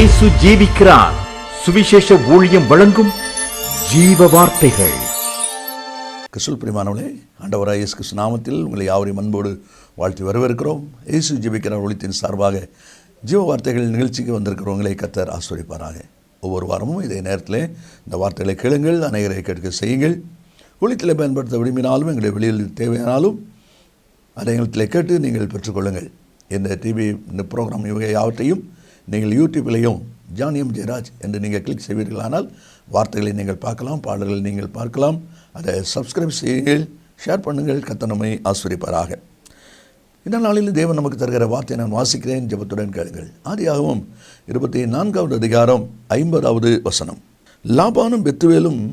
இயேசு ஜீவிக்கிறார். சுவிசேஷ ஊழியம் வழங்கும் ஜீவ வார்த்தைகள். கிறிஸ்துவுக்குள் பிரியமானவர்களே, ஆண்டவராகிய இயேசு கிறிஸ்து நாமத்தில் உங்களை யாவரையும் அன்போடு வாழ்த்தி வரவேற்கிறோம். இயேசு ஜீவிக்கிறார் ஊழியத்தின் சார்பாக ஜீவ வார்த்தைகள் நிகழ்ச்சிக்கு வந்திருக்கிறவங்களை கர்த்தர் ஆசீர்வதிப்பாராக. ஒவ்வொரு வாரமும் இதே நேரத்தில் இந்த வார்த்தைகளை கேளுங்கள், அநேகரை கேட்க செய்யுங்கள். ஊழியத்தில் பயன்படுத்த விரும்பினாலும் எங்களுடைய வெளியில் தேவையானாலும் அதை எங்களிடத்தில் கேட்டு நீங்கள் பெற்றுக்கொள்ளுங்கள். இந்த டிவி இந்த ப்ரோக்ராம் இவகை யாவற்றையும் நீங்கள் யூடியூப்லேயும் ஜானியம் ஜெயராஜ் என்று நீங்கள் கிளிக் செய்வீர்களானால் வார்த்தைகளை நீங்கள் பார்க்கலாம், பாடல்களை நீங்கள் பார்க்கலாம். அதை சப்ஸ்கிரைப் செய்யுங்கள், ஷேர் பண்ணுங்கள். கர்த்தர் நம்மை ஆசீர்வதிப்பாராக. இந்த நாளில் தேவன் நமக்கு தருகிற வார்த்தையை நான் வாசிக்கிறேன், ஜெபத்துடன் கேளுங்கள். ஆதியாகமம் 24வது அதிகாரம் 50வது வசனம். லாபானும் பெத்துவேலும்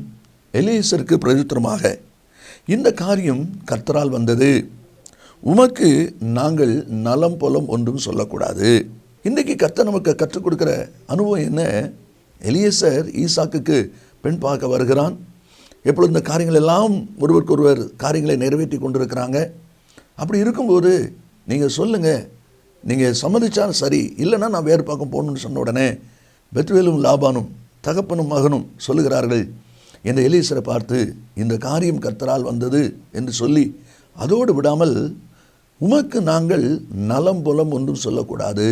எலியேசருக்கு பிரதித்திரமாக, இந்த காரியம் கர்த்தரால் வந்தது, உமக்கு நாங்கள் நலம் பொலம் ஒன்றும் சொல்லக்கூடாது. இன்றைக்கு கர்த்தர் நமக்கு கற்றுக் கொடுக்குற அனுபவம் என்ன? எலியேசர் ஈசாக்குக்கு பெண் பார்க்க வருகிறான். எப்பொழுது இந்த காரியங்கள் எல்லாம் ஒருவருக்கொருவர் காரியங்களை நிறைவேற்றி கொண்டிருக்கிறாங்க. அப்படி இருக்கும்போது நீங்கள் சொல்லுங்கள், நீங்கள் சம்மதிச்சாலும் சரி, இல்லைன்னா நான் வேறு பக்கம் போகணுன்னு சொன்ன உடனே பெத்துவேலும் லாபானும் தகப்பனும் மகனும் சொல்லுகிறார்கள், இந்த எலியேசரை பார்த்து இந்த காரியம் கர்த்தரால் வந்தது என்று சொல்லி அதோடு விடாமல், உமக்கு நாங்கள் நலம் புலம் ஒன்றும் சொல்லக்கூடாது.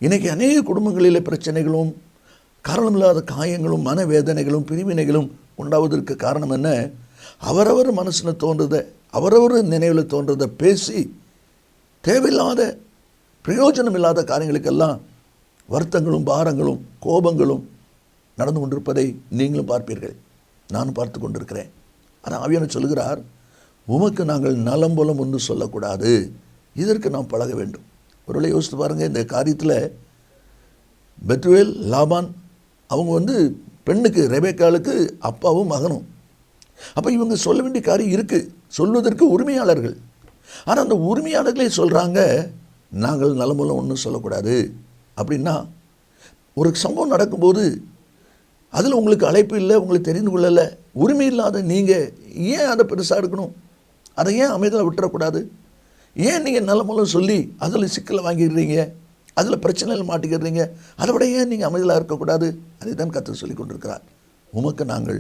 இன்றைக்கி அநேக குடும்பங்களில் பிரச்சனைகளும் காரணமில்லாத காயங்களும் மனவேதனைகளும் பிரிவினைகளும் உண்டாவதற்கு காரணம் என்ன? அவரவர் மனசில் தோன்றதை, அவரவர் நினைவில் தோன்றதை பேசி தேவையில்லாத பிரயோஜனம் இல்லாத காரியங்களுக்கெல்லாம் வருத்தங்களும் பாரங்களும் கோபங்களும் நடந்து கொண்டிருப்பதை நீங்களும் பார்ப்பீர்கள், நானும் பார்த்து கொண்டிருக்கிறேன். ஆனால் ஆவியானவர் சொல்கிறார், உமக்கு நாங்கள் நலம் போலம் ஒன்று சொல்லக்கூடாது. இதற்கு நாம் பழக வேண்டும். ஒருவேளை யோசித்து பாருங்கள், இந்த காரியத்தில் பெத்துவேல் லாபான் அவங்க பெண்ணுக்கு ரெபேக்காளுக்கு அப்பாவும் மகனும். அப்போ இவங்க சொல்ல வேண்டிய காரியம் இருக்குது, சொல்வதற்கு உரிமையாளர்கள். ஆனால் அந்த உரிமையாளர்களே சொல்கிறாங்க, நாங்கள் நலமுலம் ஒன்றும் சொல்லக்கூடாது. அப்படின்னா ஒரு சம்பவம் நடக்கும்போது அதில் உங்களுக்கு அழைப்பு இல்லை, உங்களுக்கு தெரிந்து கொள்ளலை, உரிமை இல்லாத நீங்கள் ஏன் அதை பெருசாக எடுக்கணும்? அதை ஏன் அமைதியில் விட்டுறக்கூடாது? ஏன் நீங்கள் நலமுலம் சொல்லி அதில் சிக்கலை வாங்கிடுறீங்க, அதில் பிரச்சனைகள் மாட்டிக்கிறீங்க? அதை விட ஏன் நீங்கள் அமைதியாக இருக்கக்கூடாது? அதை தான் கர்த்தர் சொல்லி கொண்டிருக்கிறார். உமக்கு நாங்கள்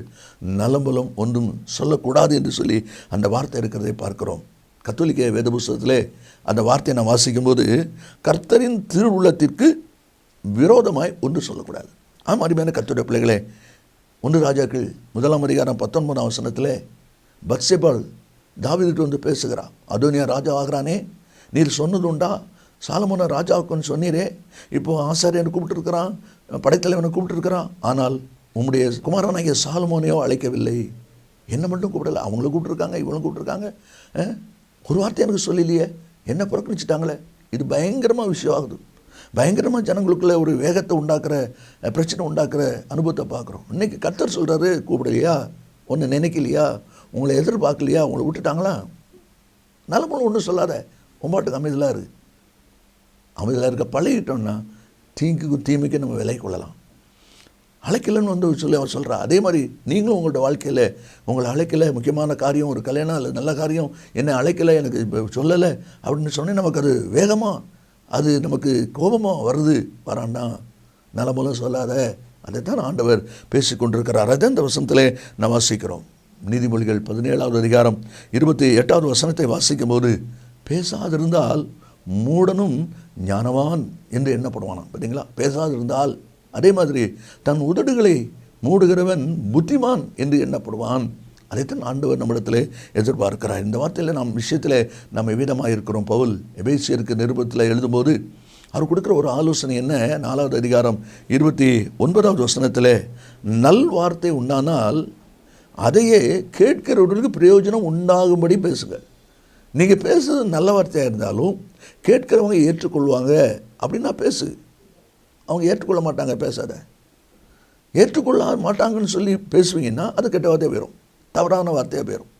நலமுலம் ஒன்றும் சொல்லக்கூடாது என்று சொல்லி அந்த வார்த்தை இருக்கிறதை பார்க்கிறோம். கத்தோலிக்க வேத புஸ்தகத்திலே அந்த வார்த்தையை நான் வாசிக்கும்போது, கர்த்தரின் திருவுள்ளத்திற்கு விரோதமாய் ஒன்று சொல்லக்கூடாது. ஆமாம், அருமையான கர்த்தருடைய பிள்ளைகளே, 1 ராஜாக்கள் 1ஆம் அதிகாரம் 19ஆம் வசனத்தில் பத்சேபாள் தாவீதுட்டு பேசுகிறான். அதோனியா ராஜா ஆகிறானே, நீர் சொன்னது உண்டா? சாலமோனை ராஜாவுக்குன்னு சொன்னீரே, இப்போது ஆசாரியனை கூப்பிட்டுருக்கிறான், படைத்தலைவனை கூப்பிட்டுருக்கிறான், ஆனால் உம்முடைய குமாரனாகிய சாலமோனையோ அழைக்கவில்லை. என்ன மட்டும் கூப்பிடலை, அவங்கள கூப்பிட்டுருக்காங்க, இவங்களும் கூப்பிட்டுருக்காங்க, ஒரு வார்த்தை எனக்கு சொல்லலையே, என்ன புறக்கணிச்சிட்டாங்களே. இது பயங்கரமாக விஷயம் ஆகுது. பயங்கரமாக ஜனங்களுக்குள்ளே ஒரு வேகத்தை உண்டாக்குற, பிரச்சனை உண்டாக்குற அனுபவத்தை பார்க்குறோம். இன்றைக்கி கர்த்தர் சொல்கிறாரு, கூப்பிடலையா, ஒன்று நினைக்கலையா, உங்களை எதிர்பார்க்கலையா, உங்களை விட்டுட்டாங்களா? நலமுலம் ஒன்றும் சொல்லாத, உம்பாட்டுக்கு அமைதியாக இரு. அமைதியாக இருக்க பழகிட்டோம்னா தீங்குக்கும் தீமைக்கு நம்ம விலை கொள்ளலாம். அழைக்கலைன்னு சொல்லி அவர் சொல்கிறா. அதே மாதிரி நீங்களும் உங்களோட வாழ்க்கையில் உங்களை அழைக்கலை, முக்கியமான காரியம் ஒரு கல்யாணம் இல்லை நல்ல காரியம், என்னை அழைக்கலை, எனக்கு இப்போ சொல்லலை அப்படின்னு சொன்னேன், நமக்கு அது வேகமாக, அது நமக்கு கோபமாக வருது. வராண்டா, நலமுலம் சொல்லாத. அதைத்தான் ஆண்டவர் பேசி கொண்டிருக்கிறார். அதை இந்த வசனத்திலே நான் வாசிக்கிறோம். நீதிமொழிகள் 17ஆவது அதிகாரம் 28வது வசனத்தை வாசிக்கும் போது, பேசாதிருந்தால் மூடனும் ஞானவான் என்று எண்ணப்படுவானாம். பார்த்தீங்களா? பேசாதிருந்தால். அதே மாதிரி தன் உதடுகளை மூடுகிறவன் புத்திமான் என்று எண்ணப்படுவான். அதைத்தான் ஆண்டவர் நம்மிடத்தில் எதிர்பார்க்கிறார். இந்த வார்த்தையில் நாம் விஷயத்தில் நாம் எவ்விதமாக இருக்கிறோம். பவுல் எபேசியருக்கு நிருபத்தில் எழுதும்போது அவர் கொடுக்குற ஒரு ஆலோசனை என்ன? 4வது அதிகாரம் 29வது வசனத்தில், நல் வார்த்தை உண்டானால் அதையே கேட்கிறவர்களுக்கு பிரயோஜனம் உண்டாகும்படி பேசுங்க. நீங்கள் பேசுறது நல்ல வார்த்தையாக இருந்தாலும் கேட்கிறவங்க ஏற்றுக்கொள்வாங்க அப்படின்னா பேசு. அவங்க ஏற்றுக்கொள்ள மாட்டாங்க, பேசாத. ஏற்றுக்கொள்ள மாட்டாங்கன்னு சொல்லி பேசுவீங்கன்னா அது கெட்ட வார்த்தையாக போயிடும், தவறான வார்த்தையாக போயிடும்.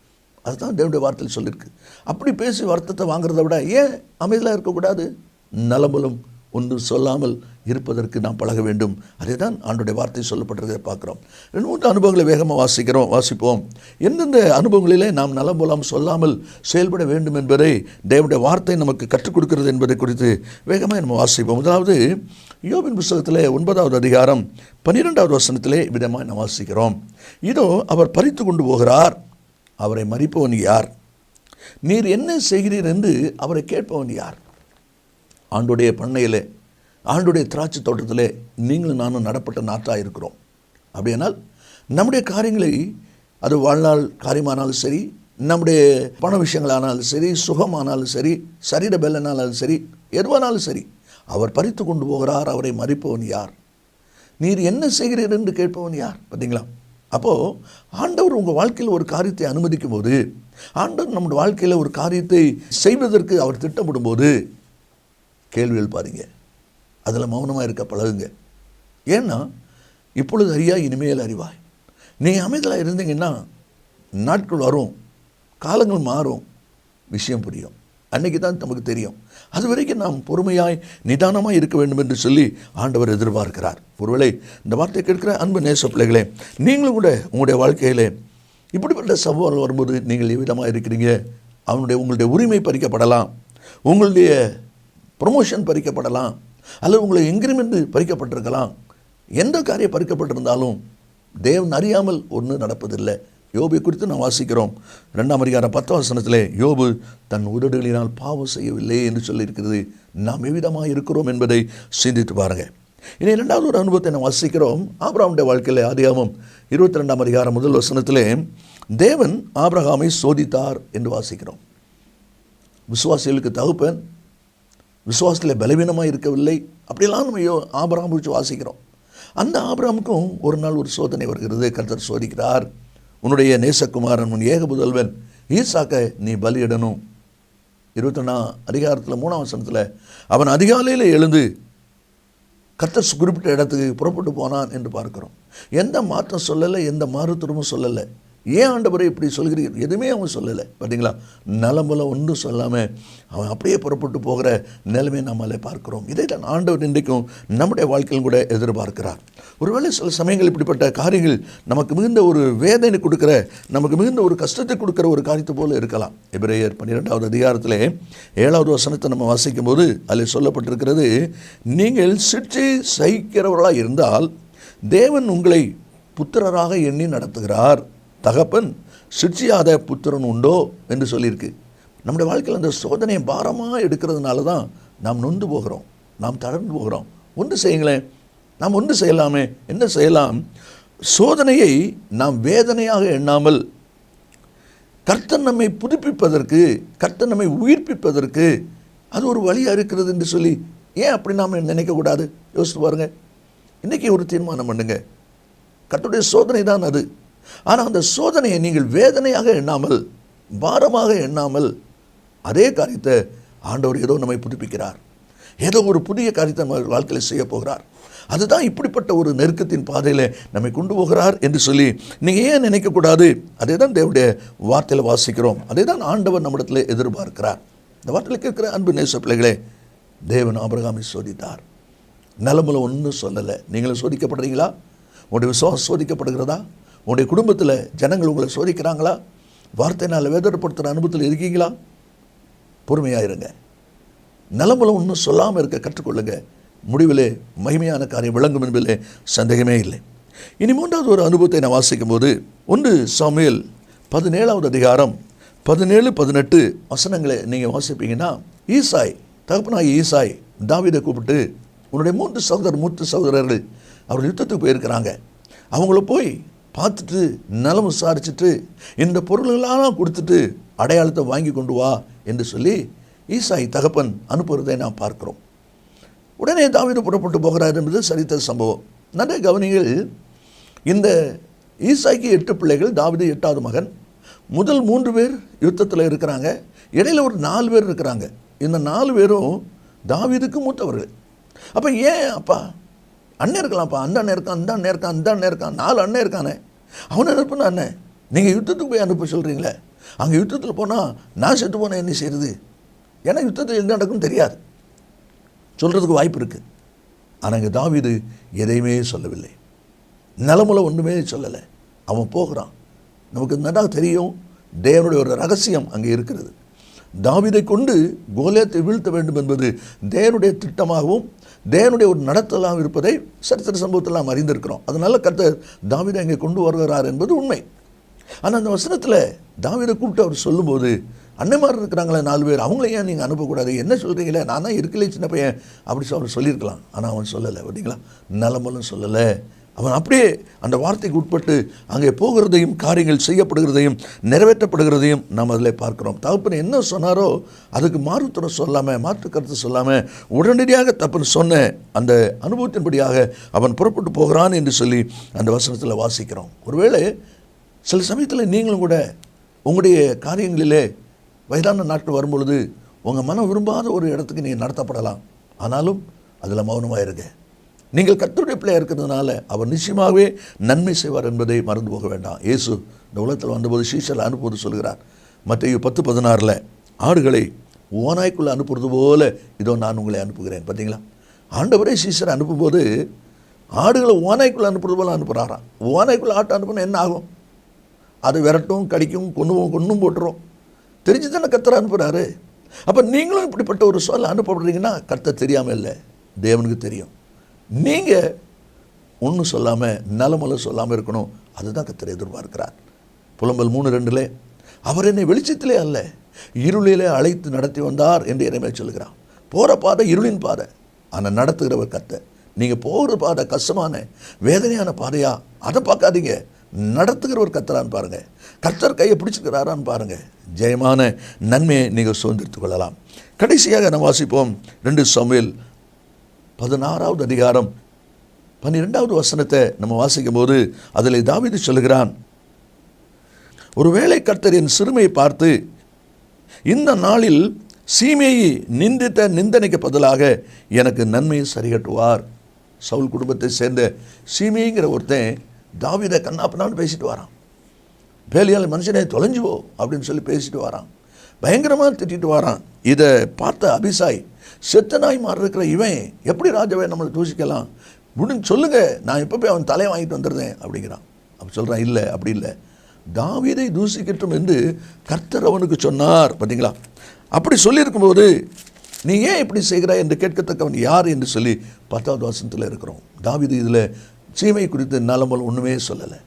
அதுதான் தேவனுடைய வார்த்தையில் சொல்லியிருக்கு. அப்படி பேசி வருத்தத்தை வாங்குறத விட ஏன் அமைதியாக இருக்கக்கூடாது? நலமுலம் ஒன்று சொல்லாமல் இருப்பதற்கு நாம் பழக வேண்டும். அதே தான் ஆண்டோடைய வார்த்தை சொல்லப்பட்டிருக்கிறத பார்க்குறோம். 2-3 அனுபவங்களை வேகமாக வாசிப்போம். எந்தெந்த அனுபவங்களிலே நாம் நலம் போலாம் சொல்லாமல் செயல்பட வேண்டும் என்பதை தேவனுடைய வார்த்தை நமக்கு கற்றுக் கொடுக்கிறது என்பதை குறித்து வேகமாக நம்ம வாசிப்போம். முதலாவது யோபின் புத்தகத்திலே 9வது அதிகாரம் 12வது வசனத்திலே விதமாக நாம் வாசிக்கிறோம். இதோ அவர் பறித்து கொண்டு போகிறார், அவரை மறிப்பவன் யார்? நீர் என்ன செய்கிறீர் என்று அவரை கேட்பவன் யார்? ஆண்டுடைய பண்ணையிலே, ஆண்டுடைய திராட்சை தோட்டத்திலே நீங்களும் நானும் நடப்பட்ட நாட்டாக இருக்கிறோம். அப்படியானால் நம்முடைய காரியங்களை, அது வாழ்நாள் காரியமானாலும் சரி, நம்முடைய பண விஷயங்களானாலும் சரி, சுகமானாலும் சரி, சரீர பலனாலும் சரி, எதுவானாலும் சரி, அவர் பறித்து கொண்டு போகிறார், அவரை மறிப்பவன் யார்? நீர் என்ன செய்கிறீர் என்று கேட்பவன் யார்? பார்த்தீங்களா? அப்போது ஆண்டவர் உங்கள் வாழ்க்கையில் ஒரு காரியத்தை அனுமதிக்கும் போது, ஆண்டவர் நம்முடைய வாழ்க்கையில் ஒரு காரியத்தை செய்வதற்கு அவர் திட்டமிடும் போது கேள்விகள் பாருங்க, அதில் மௌனமாக இருக்க பழகுங்க. ஏன்னா இப்பொழுது அறியா இனிமேல் அறிவாய். நீங்கள் அமைதலாக இருந்தீங்கன்னா நாட்கள் வரும், காலங்கள் மாறும், விஷயம் புரியும். அன்றைக்கி தான் நமக்கு தெரியும். அது வரைக்கும் நாம் பொறுமையாய் நிதானமாக இருக்க வேண்டும் என்று சொல்லி ஆண்டவர் எதிர்பார்க்கிறார். ஒருவேளை இந்த வார்த்தையை கேட்கிற அன்பு நேச பிள்ளைகளே, நீங்களும் கூட உங்களுடைய வாழ்க்கையில் இப்படிப்பட்ட சவால் வரும்போது நீங்கள் எவ்விதமாக இருக்கிறீங்க? உங்களுடைய உரிமை பறிக்கப்படலாம், உங்களுடைய ப்ரொமோஷன் பறிக்கப்படலாம், அல்லது உங்களுடைய இன்கிரிமெண்ட் பறிக்கப்பட்டிருக்கலாம். எந்த காரியம் பறிக்கப்பட்டிருந்தாலும் தேவன் அறியாமல் ஒன்றும் நடப்பதில்லை. யோபை குறித்து நாம் வாசிக்கிறோம். 2ஆம் அதிகாரம் 10ஆம் வசனத்திலே யோபு தன் உதடுகளினால் பாவம் செய்யவில்லை என்று சொல்லியிருக்கிறது. நாம் எவ்விதமாக இருக்கிறோம் என்பதை சிந்தித்து பாருங்கள். இனி 2வது ஒரு அனுபவத்தை நாம் வாசிக்கிறோம். ஆபிரகாமுடைய வாழ்க்கையில் ஆதியாகமம் 22ஆம் அதிகாரம் 1 வசனத்திலே தேவன் ஆபிரகாமை சோதித்தார் என்று வாசிக்கிறோம். விசுவாசிகளுக்கு தகப்பன், விசுவாசத்தில் பலவீனமாக இருக்கவில்லை, அப்படியெல்லாம் நம்ம ஆபிரகாம் குறித்து வாசிக்கிறோம். அந்த ஆபிரகாமுக்கும் ஒரு நாள் ஒரு சோதனை வருகிறது. கர்த்தர் சோதிக்கிறார். உன்னுடைய நேசகுமாரன், உன் ஏக புதல்வன் ஈசாக்கை நீ பலியிடணும். 21ஆம் அதிகாரத்தில் 3ஆம் வசனத்தில் அவன் அதிகாலையில் எழுந்து கர்த்தர் குறிப்பிட்ட இடத்துக்கு புறப்பட்டு போனான் என்று பார்க்கிறோம். எந்த மாற்றம் சொல்லலை, எந்த மாறுத்தரமும் சொல்லலை. ஏன் ஆண்டவரை இப்படி சொல்கிறீர்? எதுவுமே அவன் சொல்லலை. பார்த்தீங்களா? நலம்பலம் ஒன்றும் சொல்லாமல் அவன் அப்படியே புறப்பட்டு போகிற நிலைமை நம்மளே பார்க்கிறோம். இதை தான் ஆண்டவர் இன்றைக்கும் நம்முடைய வாழ்க்கையில் கூட எதிர்பார்க்கிறார். ஒருவேளை சில சமயங்கள் இப்படிப்பட்ட காரியங்கள் நமக்கு மிகுந்த ஒரு வேதனை கொடுக்கிற, நமக்கு மிகுந்த ஒரு கஷ்டத்தை கொடுக்கிற ஒரு காரியத்தை போல இருக்கலாம். எபிரேயர் 12வது அதிகாரத்திலே 7வது வசனத்தை நம்ம வாசிக்கும் போது அதில் சொல்லப்பட்டிருக்கிறது, நீங்கள் சிற்றை சகிக்கிறவர்களாக இருந்தால் தேவன் உங்களை புத்திரராக எண்ணி நடத்துகிறார். தகப்பன் சிற்சியாத புத்திரன் உண்டோ என்று சொல்லியிருக்கு. நம்முடைய வாழ்க்கையில் அந்த சோதனையை பாரமாக எடுக்கிறதுனால தான் நாம் நொந்து போகிறோம், நாம் தளர்ந்து போகிறோம். ஒன்று செய்யுங்களேன், நாம் ஒன்று செய்யலாமே. என்ன செய்யலாம்? சோதனையை நாம் வேதனையாக எண்ணாமல் கர்த்தர் நம்மை புதுப்பிப்பதற்கு, கர்த்தர் நம்மை உயிர்ப்பிப்பதற்கு அது ஒரு வழியாக இருக்கிறது என்று சொல்லி ஏன் அப்படி நாம் நினைக்கக்கூடாது? யோசித்து பாருங்கள். இன்றைக்கி ஒரு தீர்மானம் பண்ணுங்க, கர்த்தருடைய சோதனை தான் அது. ஆனால் அந்த சோதனையை நீங்கள் வேதனையாக எண்ணாமல், பாரமாக எண்ணாமல், அதே காரியத்தை ஆண்டவர் ஏதோ நம்மை புதுப்பிக்கிறார், ஏதோ ஒரு புதிய காரியத்தை நம்ம வாழ்க்கையில் செய்ய போகிறார். அதுதான் இப்படிப்பட்ட ஒரு நெருக்கத்தின் பாதையில் நம்மை கொண்டு போகிறார் என்று சொல்லி நீங்கள் ஏன் நினைக்கக்கூடாது? அதே தான் தேவனுடைய வார்த்தையில் வாசிக்கிறோம். அதே தான் ஆண்டவர் நம்மிடத்தில் எதிர்பார்க்கிறார். இந்த வார்த்தையில் கேட்கிற அன்பு நேச பிள்ளைகளே, தேவன் ஆபிரகாமை சோதித்தார். நிலமுல ஒன்றும் சொல்லலை. நீங்களும் சோதிக்கப்படுறீங்களா? உங்களுடைய விசுவாசம் சோதிக்கப்படுகிறதா? உங்களுடைய குடும்பத்தில் ஜனங்கள் உங்களை சோதிக்கிறாங்களா? வார்த்தையினால் வேதனைப்படுத்துகிற அனுபவத்தில் இருக்கீங்களா? பொறுமையாக இருங்க. நிலமுல ஒன்றும் சொல்லாமல் இருக்க கற்றுக்கொள்ளுங்க. முடிவிலே மகிமையான காரியம் விளங்கும் என்பதிலே சந்தேகமே இல்லை. இனி 3வது ஒரு அனுபவத்தை நான் வாசிக்கும் போது 1 சாமுவேல் 17வது அதிகாரம் 17-18 வசனங்களை நீங்கள் வாசிப்பீங்கன்னா, ஈசாய், தகப்பனாகிய ஈசாய் தாவீதை கூப்பிட்டு, உன்னுடைய மூத்த சகோதரர்கள் அவர் யுத்தத்துக்கு போயிருக்கிறாங்க, அவங்கள போய் பார்த்துட்டு நலம் விசாரிச்சுட்டு இந்த பொருள்களெல்லாம் கொடுத்துட்டு அடையாளத்தை வாங்கி கொண்டு வா என்று சொல்லி ஈசாய் தகப்பன் அனுப்புவதை நாம் பார்க்கிறோம். உடனே தாவீது புறப்பட்டு போகிறார் என்பது சரித்திர சம்பவம். நிறைய கவனிகள். இந்த ஈசாய்க்கு 8 பிள்ளைகள், தாவீது 8வது மகன். முதல் 3 பேர் யுத்தத்தில் இருக்கிறாங்க, இடையில் ஒரு 4 பேர் இருக்கிறாங்க. இந்த 4 பேரும் தாவீதுக்கு மூத்தவர்கள். அப்போ ஏன் அப்பா அண்ணன் இருக்கலாம்ப்பா, அந்த அண்ணன் இருக்கான், அந்த அண்ணன் இருக்கான், அந்த அண்ணன் இருக்கான், 4 அண்ணன் இருக்கானே, அவனை அனுப்புனா அண்ணன், நீங்கள் யுத்தத்துக்கு போய் அனுப்ப சொல்கிறீங்களே, அங்கே யுத்தத்தில் போனால் நான் செத்து போனேன் என்ன செய்கிறது? ஏன்னா யுத்தத்தில் என்ன நடக்கும்னு தெரியாது, சொல்கிறதுக்கு வாய்ப்பு இருக்குது. ஆனால் இங்கே தாவீது எதையுமே சொல்லவில்லை, நிலமுல ஒன்றுமே சொல்லலை. அவன் போகிறான். நமக்கு நல்லா தெரியும், தேவனுடைய ஒரு ரகசியம் அங்கே இருக்கிறது. தாவீதை கொண்டு கோலியாத்தை வீழ்த்த வேண்டும் என்பது தேவனுடைய திட்டமாகவும் தேவனுடைய ஒரு நடத்தலாம் இருப்பதை சரித்திர சம்பவத்தில் நாம் அறிந்திருக்கிறோம். அதனால கர்த்தர் தாவீதை அங்கே கொண்டு வருகிறார் என்பது உண்மை. ஆனால் அந்த வசனத்தில் தாவீதை கூப்பிட்டு அவர் சொல்லும்போது, அன்னைமார் இருக்கிறாங்களே 4 பேர், அவங்கள ஏன் நீங்கள் அனுப்பக்கூடாது, என்ன சொல்கிறீங்களே, நான் தான் இருக்கலே சின்ன பையன் அப்படி அவர் சொல்லியிருக்கலாம். ஆனால் அவன் சொல்லலை. பார்த்தீங்களா, நலமலும் சொல்லலை. அவன் அப்படியே அந்த வார்த்தைக்கு உட்பட்டு அங்கே போகிறதையும் காரியங்கள் செய்யப்படுகிறதையும் நிறைவேற்றப்படுகிறதையும் நாம் அதில் பார்க்குறோம். தகப்பன் என்ன சொன்னாரோ அதுக்கு மாற்றுத்தரம் சொல்லாமல், மாற்று கருத்து சொல்லாமல் உடனடியாக தப்புன்னு சொன்ன அந்த அனுபவத்தின்படியாக அவன் புறப்பட்டு போகிறான் என்று சொல்லி அந்த வசனத்தில் வாசிக்கிறோம். ஒருவேளை சில சமயத்தில் நீங்களும் கூட உங்களுடைய காரியங்களிலே வயதான நாட்கள் வரும்பொழுது உங்கள் மனம் விரும்பாத ஒரு இடத்துக்கு நீங்கள் நடத்தப்படலாம். ஆனாலும் அதில் மௌனமாக இருங்க. நீங்கள் கர்த்தருடைய பிள்ளையாக இருக்கிறதுனால அவர் நிச்சயமாகவே நன்மை செய்வார் என்பதை மறந்து போக வேண்டாம். இயேசு இந்த உலகத்தில் வந்தபோது சீஷரை அனுப்புவது சொல்கிறார். மத்தேயு 10:16 ஆடுகளை ஓநாய்க்குள்ளே அனுப்புறது போல இதோ நான் உங்களை அனுப்புகிறேன். பார்த்தீங்களா, ஆண்டவரே சீஷரை அனுப்பும்போது ஆடுகளை ஓநாய்க்குள்ளே அனுப்புறது போல அனுப்புகிறாராம். ஓநாய்க்குள்ளே ஆட்டை அனுப்புனா என்ன ஆகும்? அது விரட்டும், கடிக்கும், கொன்னும் போட்டுரும். தெரிஞ்சு தானே கர்த்தர் அனுப்புகிறாரு. அப்போ நீங்களும் இப்படிப்பட்ட ஒரு சொல்ல அனுப்பப்படுறீங்கன்னா கர்த்தர் தெரியாமல் இல்லை, தேவனுக்கு தெரியும். நீங்கள் ஒன்றும் சொல்லாமல் நலமல சொல்லாமல் இருக்கணும். அதுதான் கர்த்தர் எதிர்பார்க்கிறார். புலம்பல் 3:2 அவர் என்னை வெளிச்சத்திலே அல்ல இருளிலே அழைத்து நடத்தி வந்தார் என்று இறைமையாக சொல்கிறான். போகிற பாதை இருளின் பாதை, ஆனால் நடத்துகிறவர் கர்த்தர். நீங்கள் போகிற பாதை கஷ்டமான வேதனையான பாதையா, அதை பார்க்காதீங்க. நடத்துகிறவர் கர்த்தரான்னு பாருங்கள், கர்த்தர் கையை பிடிச்சிக்கிறாரான்னு பாருங்கள். ஜெயமான நன்மையை நீங்கள் சுதந்திரித்துக் கொள்ளலாம். கடைசியாக நாம் வாசிப்போம் 2 சாமுவேல் 16வது அதிகாரம் 12வது வசனத்தை நம்ம வாசிக்கும் போது அதில் தாவீது சொல்லுகிறான், ஒருவேளை கர்த்தர் என் சிறுமையை பார்த்து இந்த நாளில் சீமையை நிந்தித்த நிந்தனைக்கு பதிலாக எனக்கு நன்மையை சரிகட்டுவார். சவுல் குடும்பத்தை சேர்ந்த சீமைங்கிற ஒருத்தன் தாவீதை கண்ணாப்பண்ணான்னு பேசிட்டு வரான். பேலியால் மனுஷனே தொலைஞ்சுவோ அப்படின்னு சொல்லி பேசிட்டு வரான். பயங்கரமாக திட்டிட்டு வரான். இதை பார்த்த அபிசாய், செத்த நாய் மாறி இருக்கிற இவன் எப்படி ராஜாவை நம்மளை தூசிக்கலாம், முடிஞ்சு சொல்லுங்க, நான் இப்போ போய் அவன் தலையை வாங்கிட்டு வந்துடுறேன் அப்படிங்கிறான். அப்படி சொல்கிறான், இல்லை அப்படி இல்லை, தாவீதை தூசிக்கட்டும் என்று கர்த்தர் அவனுக்கு சொன்னார். பார்த்தீங்களா, அப்படி சொல்லியிருக்கும்போது நீ ஏன் இப்படி செய்கிறாய் என்று கேட்கத்தக்கவன் யார் என்று சொல்லி 10வது வசனத்தில் இருக்கிறோம். தாவீது இதில் சீமை குறித்து நலமல் ஒன்றுமே சொல்லலை,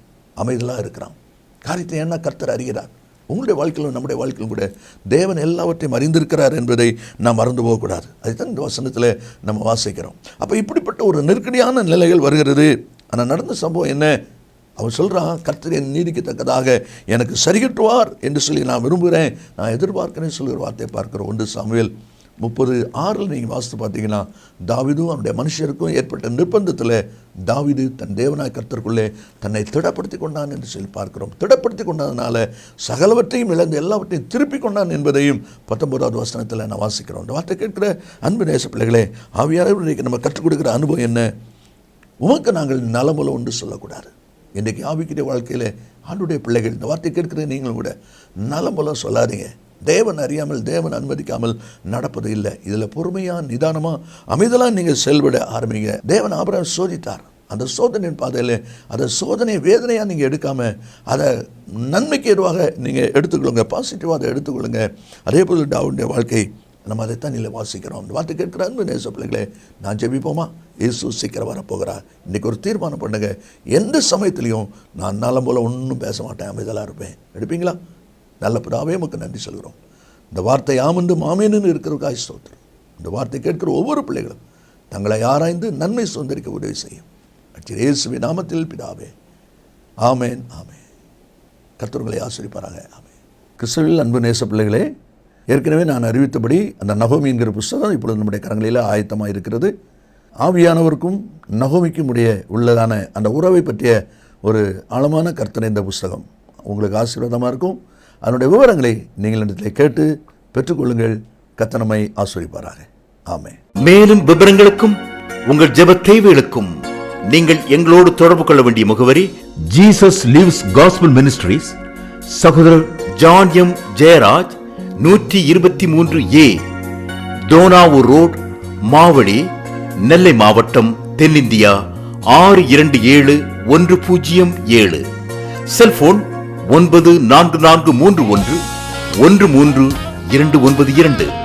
அமைதலாக இருக்கிறான். காரியத்தை என்ன கர்த்தர் அறிகிறார். உங்களுடைய வாழ்க்கையிலும் நம்முடைய வாழ்க்கையிலும் கூட தேவன் எல்லாவற்றையும் அறிந்திருக்கிறார் என்பதை நாம் மறந்து போகக்கூடாது. அதுதான் இந்த வசனத்தில் நம்ம வாசிக்கிறோம். அப்போ இப்படிப்பட்ட ஒரு நெருக்கடியான நிலைகள் வருகிறது. ஆனால் நடந்த சம்பவம் என்ன? அவன் சொல்கிறான், கர்த்தர் என் நீதிக்கத்தக்கதாக எனக்கு சரிகட்டுவார் என்று சொல்லி நான் விரும்புகிறேன், நான் எதிர்பார்க்கிறேன் சொல்கிற வார்த்தையை பார்க்குறோம். 1 சாமுவேல் 30:6 நீங்கள் வாசித்து பார்த்தீங்கன்னா, தாவீதும் அவனுடைய மனுஷருக்கும் ஏற்பட்ட நிர்பந்தத்தில் தாவீது தன் தேவனாய் கர்த்தருக்குள்ளே தன்னை திடப்படுத்தி கொண்டான் என்று சொல்லி பார்க்கிறோம். திடப்படுத்தி கொண்டதுனால சகலவற்றையும் இழந்து எல்லாவற்றையும் திருப்பி கொண்டான் என்பதையும் 19வது வசனத்தில் நான் வாசிக்கிறோம். இந்த வார்த்தை கேட்கிற அன்பு நேச பிள்ளைகளே, ஆவியானவருக்கு நம்ம கற்றுக் கொடுக்குற அனுபவம் என்ன? உமக்கு நாங்கள் நலமுல ஒன்று சொல்லக்கூடாது. இன்றைக்கு ஆவிக்குரிய வாழ்க்கையில் ஆண்டுடைய பிள்ளைகள் இந்த வார்த்தை கேட்கிற நீங்களும் கூட நலமுலம் சொல்லாதீங்க. தேவன் அறியாமல், தேவன் அனுமதிக்காமல் நடப்பது இல்லை. இதில் பொறுமையாக நிதானமாக அமைதலாக நீங்கள் செயல்பட ஆரம்பிங்க. தேவன் ஆபிரகாமை சோதித்தார். அந்த சோதனையின் பாதையில் அதை சோதனை வேதனையாக நீங்கள் எடுக்காமல் அதை நன்மைக்கு எதுவாக நீங்கள் எடுத்துக்கொள்ளுங்க, பாசிட்டிவாக அதை எடுத்துக்கொள்ளுங்க. அதே போல் தாவீதுடைய வாழ்க்கை நம்ம அதைத்தான் இல்லை வாசிக்கிறோம். அந்த வார்த்தை கேட்கிற அன்பு நேச பிள்ளைகளே, நான் ஜெபிப்போமா? இயேசு சீக்கிரம் வரப்போகிறார். இன்றைக்கி ஒரு தீர்மானம் பண்ணுங்க, எந்த சமயத்துலையும் நான் நலம் போல் ஒன்றும் பேச மாட்டேன், அமைதலாக இருப்பேன். எடுப்பீங்களா? நல்ல பிதாவே உமக்கு நன்றி சொல்கிறோம். இந்த வார்த்தை ஆமந்து மாமேன்னு இருக்கிறதுக்காக ஸ்தோத்திரம். இந்த வார்த்தை கேட்கிற ஒவ்வொரு பிள்ளைகளும் தங்களை ஆராய்ந்து நன்மை சுதந்திரிக்க உதவி செய்யும். இயேசுவின் நாமத்தில் பிதாவே, ஆமேன் ஆமேன். கர்த்தர்களை ஆசீர்வதிப்பாராக. ஆமேன். கிறிஸ்துவில் அன்பு நேச பிள்ளைகளே, ஏற்கனவே நான் அறிவித்தபடி அந்த நகோமி என்கிற புஸ்தகம் இப்பொழுது நம்முடைய கரங்களில் ஆயத்தமாக இருக்கிறது. ஆவியானவருக்கும் நகோமிக்கும் உள்ளதான அந்த உறவை பற்றிய ஒரு ஆழமான கர்த்தனை இந்த புஸ்தகம் உங்களுக்கு ஆசீர்வாதமாக இருக்கும். அதனுடைய விவரங்களை நீங்கள் இடத்தில் கேட்டு பெற்றுக்கொள்ளுங்கள். கர்த்தர் நம்மை ஆசீர்வதிப்பாராக. ஆமென். மேலும் விவரங்களுக்கும் உங்கள் ஜெப தேவைகளுக்கும் நீங்கள் எங்களோடு தொடர்பு கொள்ள வேண்டிய முகவரி ஜீசஸ் லிவ்ஸ் காஸ்பல் மினிஸ்ட்ரீஸ், சகோதரர் John M Jeyaraj, 123A, Dohnavur road, Mavadi, Nellai மாவட்டம், தென்னிந்தியா 627107. செல்போன் 9443113292.